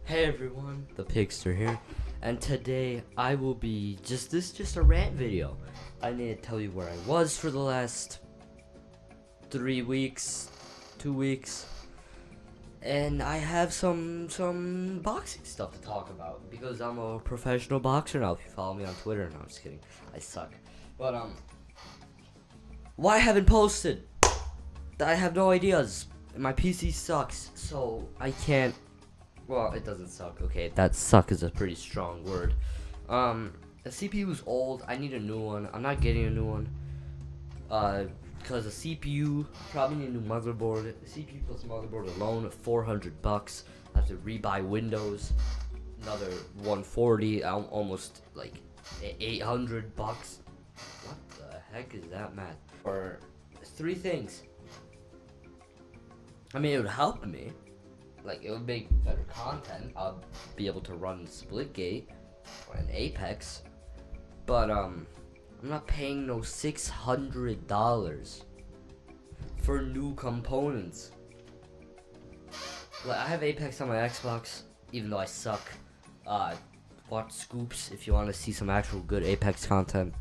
Hey everyone, the Pigster here, and today I will be just a rant video. I need to tell you where I was for the last 3 weeks, 2 weeks, and I have some boxing stuff to talk about because I'm a professional boxer now. If you follow me on Twitter, no, I'm just kidding, I suck. But why I haven't posted? I have no ideas. My PC sucks, so I can't. Well, it doesn't suck. Okay, that suck is a pretty strong word. The CPU is old. I need a new one. I'm not getting a new one. Because the CPU probably need a new motherboard. The CPU plus motherboard alone, $400. I have to rebuy Windows. Another 140. Almost like $800. What the heck is that math? Or 3 things. I mean, it would help me. Like, it would make better content. I'll be able to run Splitgate or an Apex. But, I'm not paying no $600 for new components. Like, I have Apex on my Xbox, even though I suck. Watch Scoops if you want to see some actual good Apex content.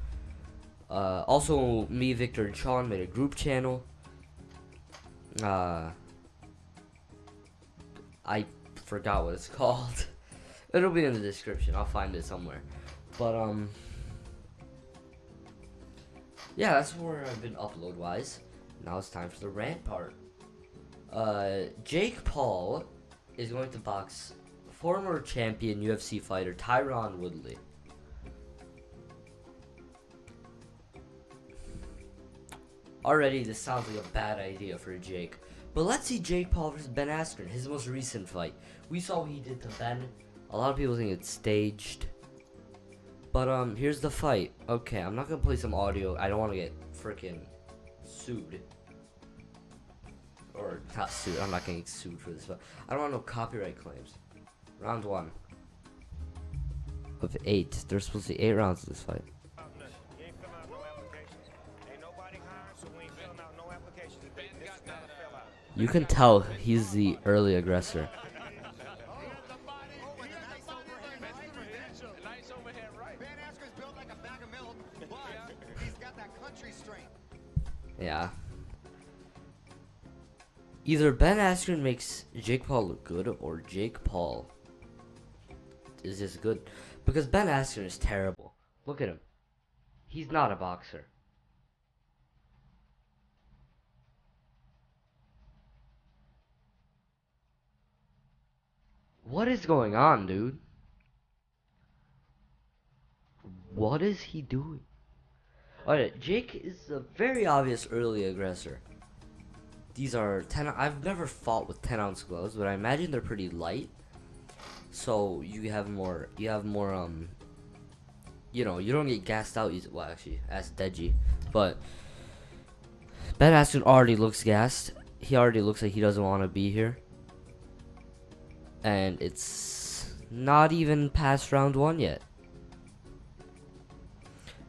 Also, me, Victor, and Sean made a group channel. I forgot what it's called. It'll be in the description. I'll find it somewhere. But yeah, that's where I've been upload-wise. Now it's time for the rant part. Jake Paul is going to box former champion UFC fighter Tyron Woodley. Already, this sounds like a bad idea for Jake. But let's see Jake Paul versus Ben Askren, his most recent fight. We saw what he did to Ben. A lot of people think it's staged. But here's the fight. Okay, I'm not gonna play some audio. I don't want to get freaking sued. Or not sued. I'm not getting sued for this. But I don't want no copyright claims. Round 1 of 8. There's supposed to be 8 rounds of this fight. You can tell he's the early aggressor. Yeah. Either Ben Askren makes Jake Paul look good, or Jake Paul is just good. Because Ben Askren is terrible. Look at him. He's not a boxer. What is going on, dude? What is he doing? Alright, Jake is a very obvious early aggressor. These are 10. I've never fought with 10-ounce gloves, but I imagine they're pretty light. So you have more. You know, you don't get gassed out. Well, actually, that's Deji. But Ben Askren already looks gassed. He already looks like he doesn't want to be here. And it's not even past round 1 yet.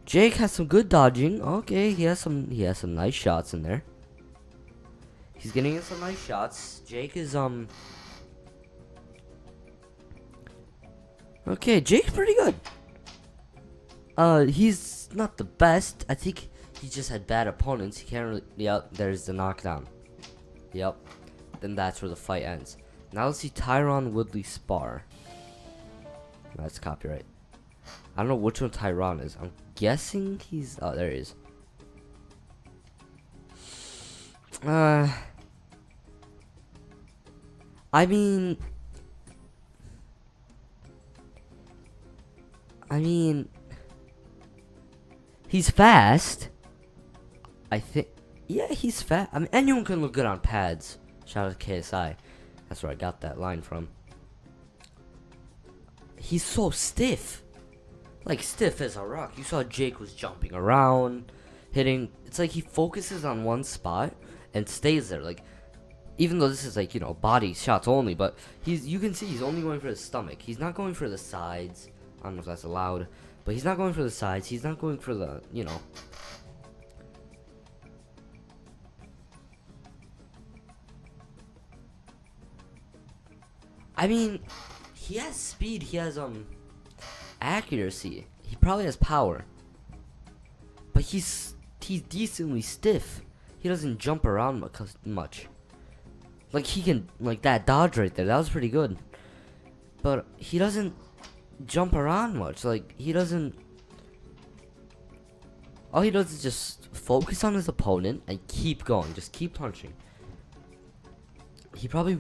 Jake has some good dodging. Okay, he has some nice shots in there. He's getting in some nice shots. Jake is okay, Jake's pretty good. He's not the best. I think he just had bad opponents. He can't really. Yep, there's the knockdown. Yep. Then that's where the fight ends. Now let's see Tyron Woodley spar. That's copyright. I don't know which one Tyron is. I'm guessing he's. Oh, there he is. I mean, he's fast. I think. Yeah, he's fast. I mean, anyone can look good on pads. Shout out to KSI. That's where I got that line from. He's so stiff. Like, stiff as a rock. You saw Jake was jumping around, hitting. It's like he focuses on one spot and stays there. Like, even though this is like, you know, body shots only, but you can see he's only going for his stomach. He's not going for the sides. I don't know if that's allowed, but he's not going for the sides. He's not going for the, you know. I mean, he has speed. He has accuracy. He probably has power. But he's decently stiff. He doesn't jump around much. Like he can, like that dodge right there. That was pretty good. But he doesn't jump around much. Like he doesn't. All he does is just focus on his opponent and keep going. Just keep punching. He probably,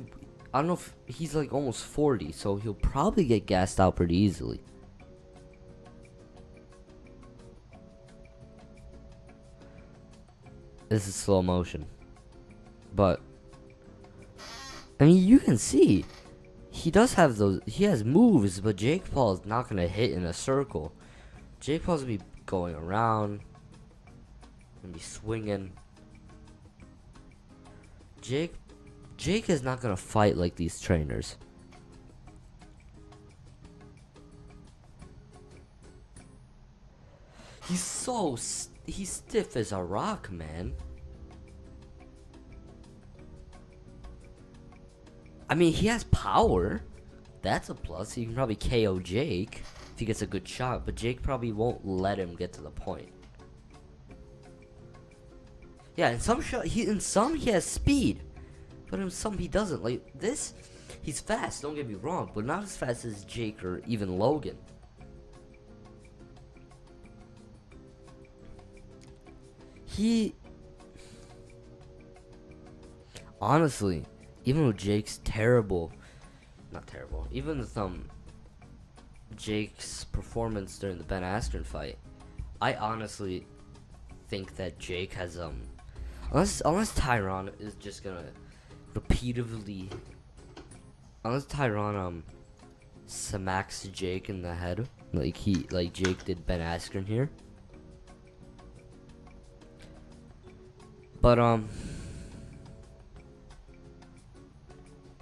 I don't know if he's like almost 40, so he'll probably get gassed out pretty easily. This is slow motion. But I mean, you can see he does have those. He has moves, but Jake Paul is not gonna hit in a circle. Jake Paul's gonna be going around, gonna be swinging. Jake is not gonna fight like these trainers. He's stiff as a rock, man. I mean, he has power. That's a plus. He can probably KO Jake if he gets a good shot, but Jake probably won't let him get to the point. Yeah, in some he has speed, but in some he doesn't. Like this, he's fast. Don't get me wrong, but not as fast as Jake or even Logan. Honestly, even with Jake's even with Jake's performance during the Ben Askren fight, I honestly think that Jake has unless Tyron is just gonna repeatedly, unless Tyron smacks Jake in the head like Jake did Ben Askren here. But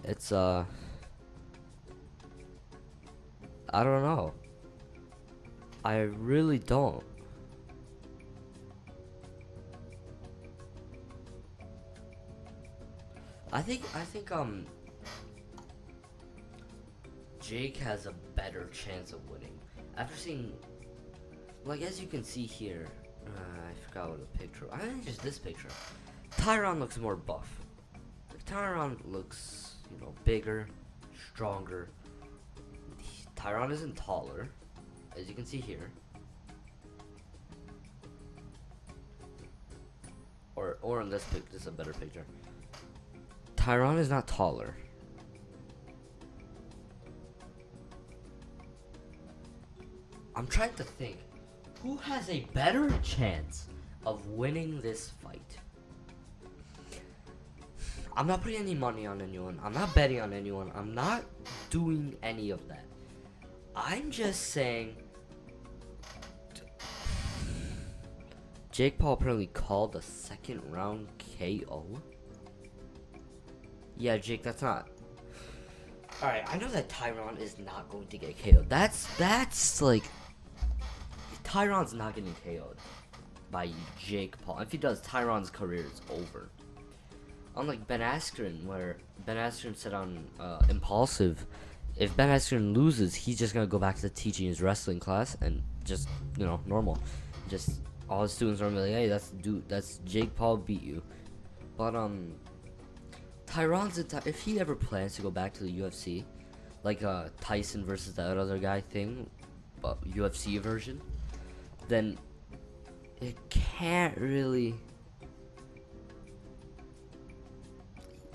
it's I don't know. I really don't. I think Jake has a better chance of winning. After seeing, like, as you can see here, I forgot what the picture. I think just this picture. Tyron looks more buff. Tyron looks, bigger, stronger. Tyron isn't taller, as you can see here. Or in this pic, this is a better picture. Tyron is not taller. I'm trying to think, who has a better chance of winning this fight? I'm not putting any money on anyone. I'm not betting on anyone. I'm not doing any of that. I'm just saying, Jake Paul apparently called a second round KO. Yeah, Jake, that's not. Alright, I know that Tyron is not going to get KO'd. That's like, Tyron's not getting KO'd by Jake Paul. If he does, Tyron's career is over. Unlike Ben Askren, where Ben Askren said on Impulsive, if Ben Askren loses, he's just gonna go back to teaching his wrestling class and just, normal. Just all his students are gonna be like, hey, that's Jake Paul beat you. But Tyron's if he ever plans to go back to the UFC, like Tyson versus that other guy thing, but UFC version, then it can't really.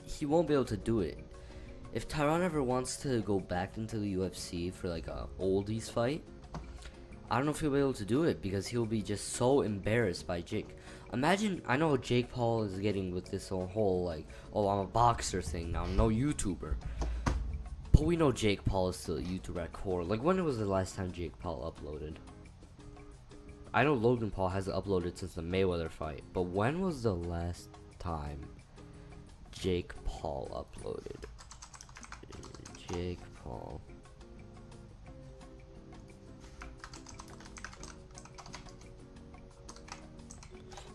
He won't be able to do it. If Tyron ever wants to go back into the UFC for like a oldies fight, I don't know if he'll be able to do it because he'll be just so embarrassed by Jake. Imagine, I know Jake Paul is getting with this whole like, oh, I'm a boxer thing now, I'm no YouTuber. But we know Jake Paul is still a YouTuber at core. Like, when was the last time Jake Paul uploaded? I know Logan Paul hasn't uploaded since the Mayweather fight, but when was the last time Jake Paul uploaded? Jake Paul.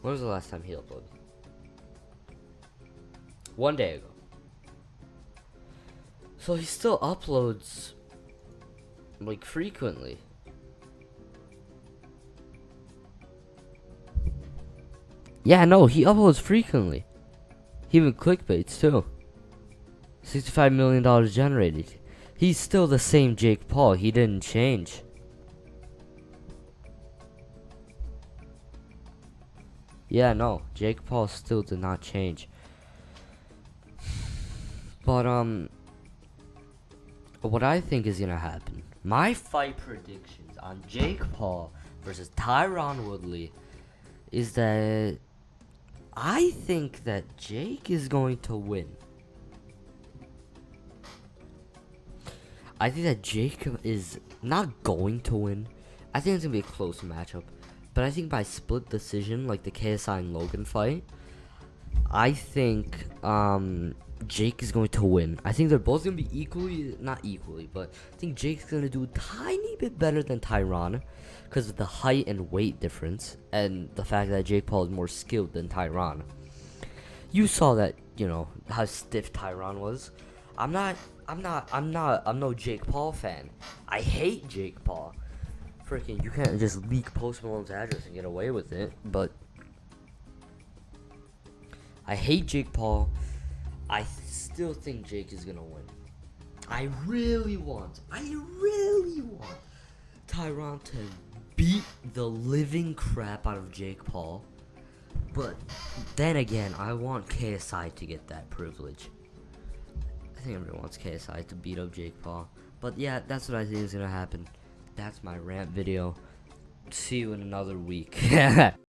When was the last time he uploaded? 1 day ago. So he still uploads like frequently. Yeah, no, he uploads frequently. He even clickbaits too. $65 million generated. He's still the same Jake Paul. He didn't change. Yeah, no, Jake Paul still did not change. But what I think is gonna happen, my fight predictions on Jake Paul versus Tyron Woodley, is that I think that Jake is going to win. I think that Jake is not going to win. I think it's gonna be a close matchup, but I think by split decision, like the KSI and Logan fight, I think Jake is going to win. I think they're both gonna be not equally, but I think Jake's gonna do a tiny bit better than Tyron because of the height and weight difference and the fact that Jake Paul is more skilled than Tyron. You saw that, how stiff Tyron was. I'm no Jake Paul fan. I hate Jake Paul. Freaking, you can't just leak Post Malone's address and get away with it, but I hate Jake Paul. I still think Jake is gonna win. I really want Tyron to beat the living crap out of Jake Paul. But then again, I want KSI to get that privilege. I think everyone wants KSI to beat up Jake Paul. But yeah, that's what I think is gonna happen. That's my rant video. See you in another week.